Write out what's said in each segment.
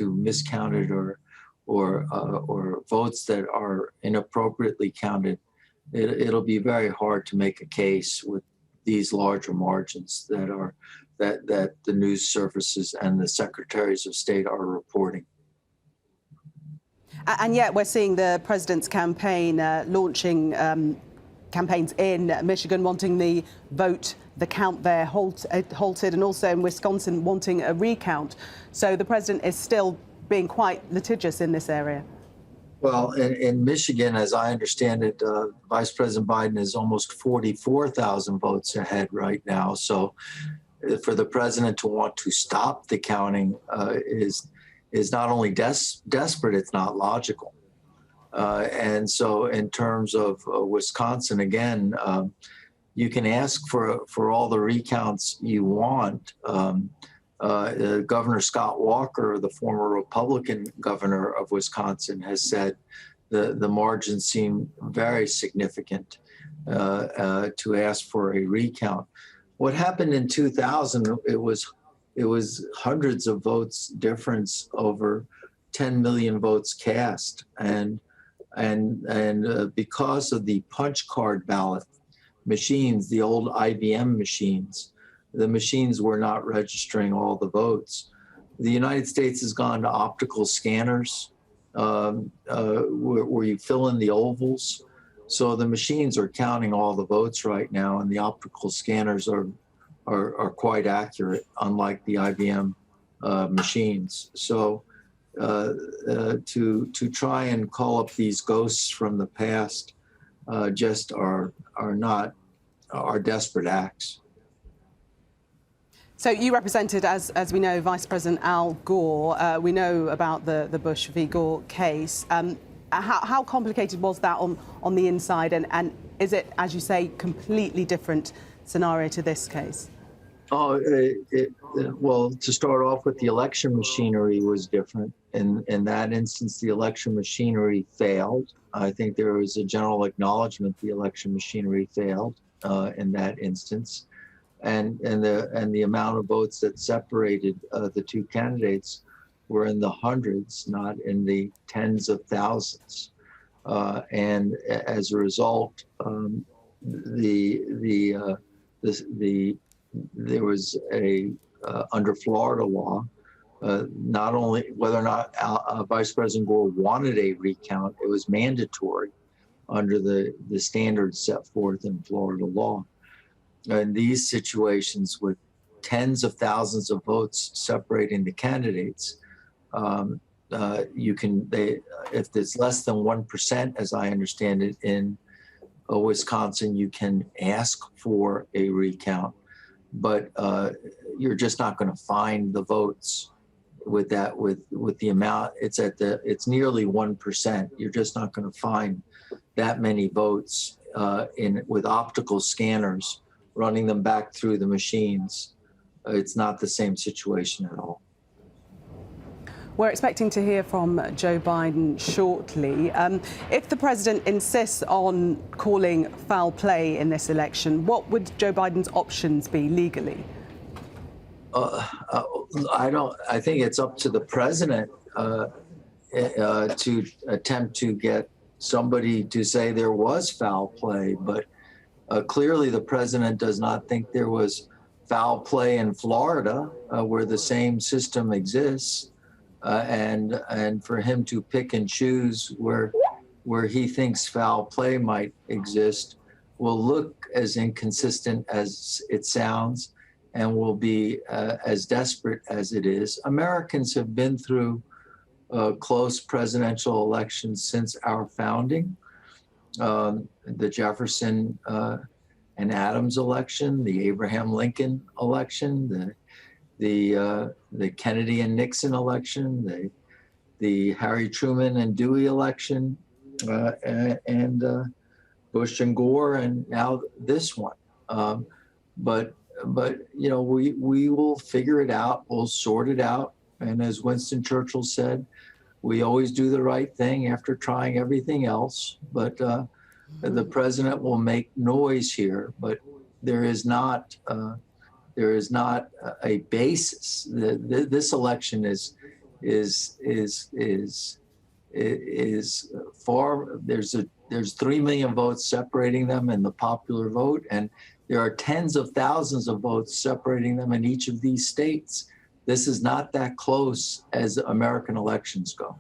miscounted or votes that are inappropriately counted, it'll be very hard to make a case with these larger margins that the news services and the secretaries of state are reporting. And yet we're seeing the president's campaign launching campaigns in Michigan wanting the count there halted, and also in Wisconsin wanting a recount. So the president is still being quite litigious in this area. Well, in Michigan, as I understand it, Vice President Biden is almost 44,000 votes ahead right now. So for the president to want to stop the counting is not only desperate, it's not logical. And so in terms of Wisconsin, again, you can ask for all the recounts you want. Governor Scott Walker, the former Republican governor of Wisconsin, has said the margins seem very significant to ask for a recount. What happened in 2000, it was hundreds of votes difference over 10 million votes cast, and because of the punch card ballot machines, the old IBM machines, the machines were not registering all the votes. The United States has gone to optical scanners where you fill in the ovals. So the machines are counting all the votes right now, and the optical scanners are quite accurate, unlike the IBM machines. So to try and call up these ghosts from the past just are desperate acts. So you represented, as we know, Vice President Al Gore. We know about the Bush v. Gore case. How complicated was that on the inside? And is it, as you say, completely different scenario to this case? Oh, well, to start off with, the election machinery was different. In that instance, the election machinery failed. I think there was a general acknowledgement the election machinery failed in that instance. And the amount of votes that separated the two candidates were in the hundreds, not in the tens of thousands. And as a result, there was under Florida law, not only whether or not Vice President Gore wanted a recount, it was mandatory under the standards set forth in Florida law. In these situations with tens of thousands of votes separating the candidates, if it's less than 1%, as I understand it, in Wisconsin, you can ask for a recount, but you're just not going to find the votes with that, with the amount. It's nearly 1%. You're just not going to find that many votes with optical scanners running them back through the machines. It's not the same situation at all. We're expecting to hear from Joe Biden shortly. If the president insists on calling foul play in this election, what would Joe Biden's options be legally? I think it's up to the president to attempt to get somebody to say there was foul play, but clearly the president does not think there was foul play in Florida, where the same system exists, and for him to pick and choose where he thinks foul play might exist will look as inconsistent as it sounds, and will be as desperate as it is. Americans have been through close presidential elections since our founding. The Jefferson and Adams election, the Abraham Lincoln election, the Kennedy and Nixon election, the Harry Truman and Dewey election, and Bush and Gore, and now this one. But you know, we will figure it out. We'll sort it out. And as Winston Churchill said, we always do the right thing after trying everything else. But the president will make noise here, but there is not There is not a basis. This election is far. There's 3 million votes separating them in the popular vote, and there are tens of thousands of votes separating them in each of these states. This is not that close as American elections go.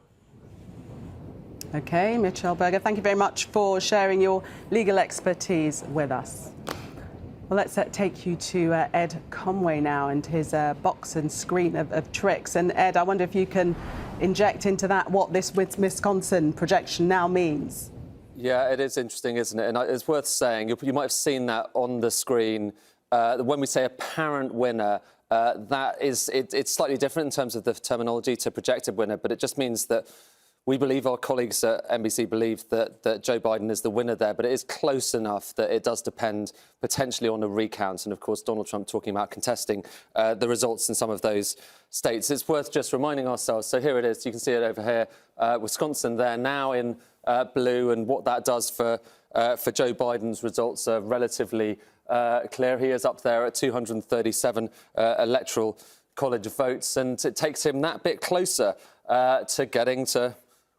Okay, Michelle Berger, thank you very much for sharing your legal expertise with us. Well, let's take you to Ed Conway now and his box and screen of tricks. And Ed, I wonder if you can inject into that what this Wisconsin projection now means. Yeah, it is interesting, isn't it? And it's worth saying, you might have seen that on the screen. When we say apparent winner, it's slightly different in terms of the terminology to projected winner, but it just means that we believe, our colleagues at NBC believe that Joe Biden is the winner there, but it is close enough that it does depend potentially on a recount. And of course, Donald Trump talking about contesting the results in some of those states. It's worth just reminding ourselves. So here it is. You can see it over here. Wisconsin there now in blue, and what that does for Joe Biden's results are relatively clear. He is up there at 237 electoral college votes, and it takes him that bit closer to getting to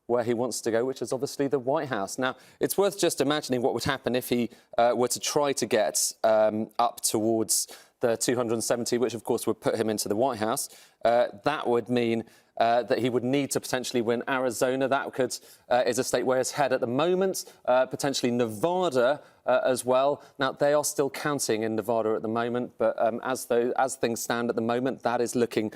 where he wants to go, which is obviously the White House. Now, it's worth just imagining what would happen if he were to try to get up towards the 270, which of course would put him into the White House. That would mean that he would need to potentially win Arizona. That is a state where he's head at the moment, potentially Nevada as well. Now, they are still counting in Nevada at the moment, but as things stand at the moment, that is looking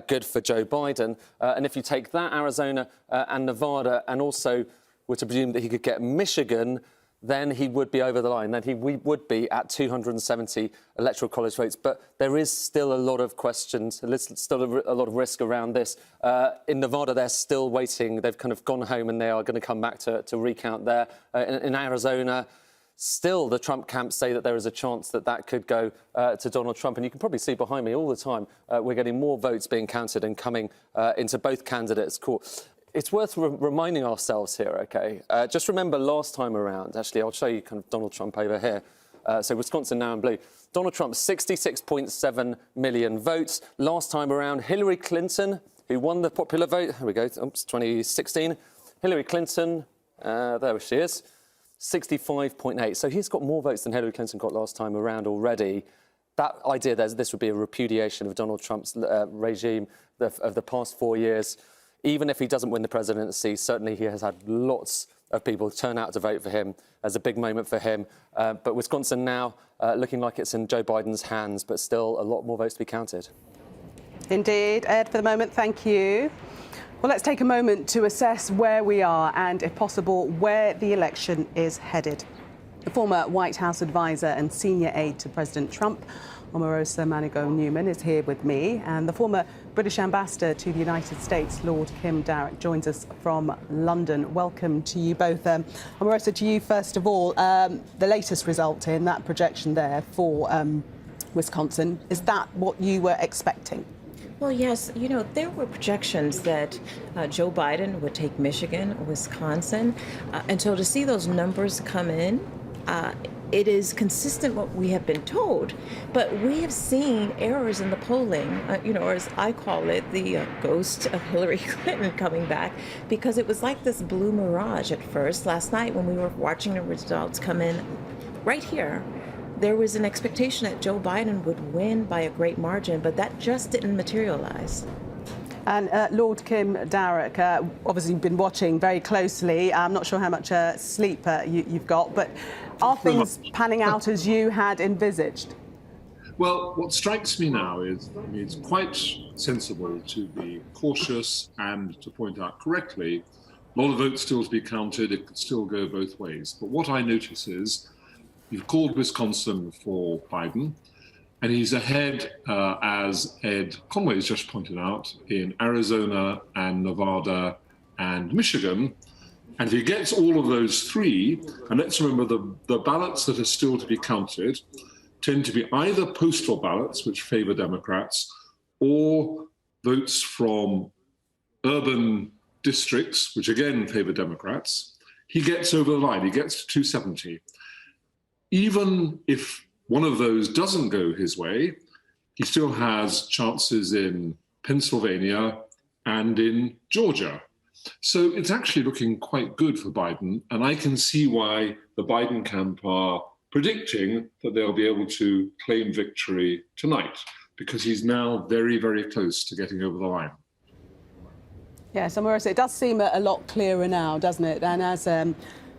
good for Joe Biden. And if you take that, Arizona and Nevada, and also were to presume that he could get Michigan, then he would be over the line. Then we would be at 270 electoral college votes. But there is still a lot of questions, still a lot of risk around this. In Nevada, they're still waiting. They've kind of gone home and they are going to come back to recount there. In Arizona, still the Trump camp say that there is a chance that could go to Donald Trump. And you can probably see behind me all the time, we're getting more votes being counted and coming into both candidates' court. It's worth reminding ourselves here, OK? Just remember last time around, actually, I'll show you kind of Donald Trump over here. So Wisconsin now in blue. Donald Trump, 66.7 million votes. Last time around, Hillary Clinton, who won the popular vote, here we go, oops, 2016. Hillary Clinton, there she is, 65.8. So he's got more votes than Hillary Clinton got last time around already. That idea, this would be a repudiation of Donald Trump's regime of the past 4 years. Even if he doesn't win the presidency, certainly he has had lots of people turn out to vote for him as a big moment for him. But Wisconsin now looking like it's in Joe Biden's hands, but still a lot more votes to be counted. Indeed. Ed, for the moment, thank you. Well, let's take a moment to assess where we are and, if possible, where the election is headed. The former White House advisor and senior aide to President Trump, Omarosa Manigault-Newman, is here with me, and the former British ambassador to the United States, Lord Kim Darroch, joins us from London. Welcome to you both. Omarosa, to you first of all, the latest result in that projection there for Wisconsin, is that what you were expecting? Well, yes, you know, there were projections that Joe Biden would take Michigan, Wisconsin, and so to see those numbers come in, it is consistent what we have been told, but we have seen errors in the polling, you know, or as I call it, the ghost of Hillary Clinton coming back, because it was like this blue mirage at first. Last night when we were watching the results come in right here, there was an expectation that Joe Biden would win by a great margin, but that just didn't materialize. And Lord Kim Darroch, obviously you've been watching very closely. I'm not sure how much sleep you've got, but are things panning out as you had envisaged? Well, what strikes me now is it's quite sensible to be cautious and to point out correctly, a lot of votes still to be counted, it could still go both ways. But what I notice is you've called Wisconsin for Biden, and he's ahead, as Ed Conway has just pointed out, in Arizona and Nevada and Michigan. And if he gets all of those three, and let's remember the ballots that are still to be counted tend to be either postal ballots, which favor Democrats, or votes from urban districts, which again favor Democrats, he gets over the line, he gets to 270. Even if one of those doesn't go his way, he still has chances in Pennsylvania and in Georgia. So it's actually looking quite good for Biden, and I can see why the Biden camp are predicting that they'll be able to claim victory tonight, because he's now very, very close to getting over the line. Yes, and Marissa, it does seem a lot clearer now, doesn't it? And as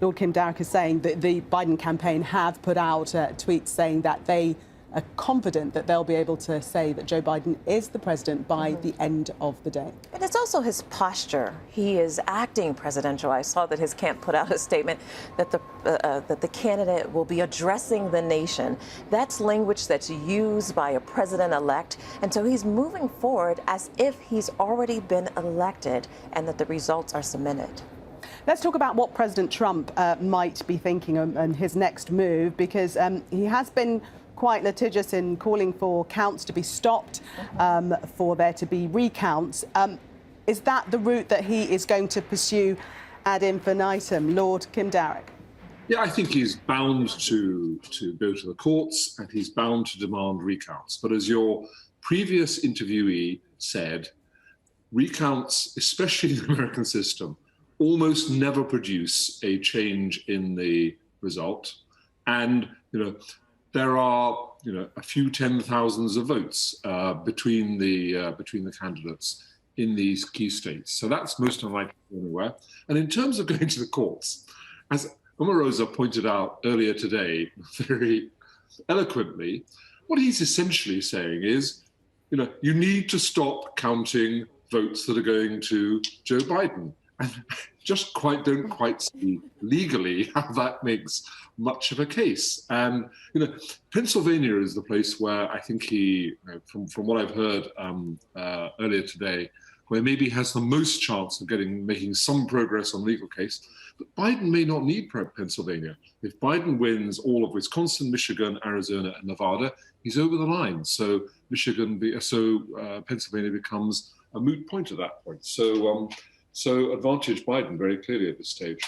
Lord Kim Darroch is saying, the Biden campaign have put out tweets saying that they are confident that they'll be able to say that Joe Biden is the president by the end of the day. But it's also his posture. He is acting presidential. I saw that his camp put out a statement that the candidate will be addressing the nation. That's language that's used by a president-elect. And so he's moving forward as if he's already been elected and that the results are cemented. Let's talk about what President Trump might be thinking and his next move, because he has been quite litigious in calling for counts to be stopped, for there to be recounts. Is that the route that he is going to pursue ad infinitum, Lord Kim Darroch? Yeah, I think he's bound to go to the courts, and he's bound to demand recounts. But as your previous interviewee said, recounts, especially in the American system, almost never produce a change in the result. And, there are, a few 10,000s of votes between the candidates in these key states. So that's most unlikely anywhere. And in terms of going to the courts, as Omarosa pointed out earlier today, very eloquently, what he's essentially saying is, you need to stop counting votes that are going to Joe Biden. And just don't quite see legally how that makes much of a case. And Pennsylvania is the place where I think he, from what I've heard earlier today, where maybe he has the most chance of making some progress on the legal case. But Biden may not need Pennsylvania. If Biden wins all of Wisconsin, Michigan, Arizona, and Nevada, he's over the line. So Pennsylvania becomes a moot point at that point. So advantage Biden very clearly at this stage.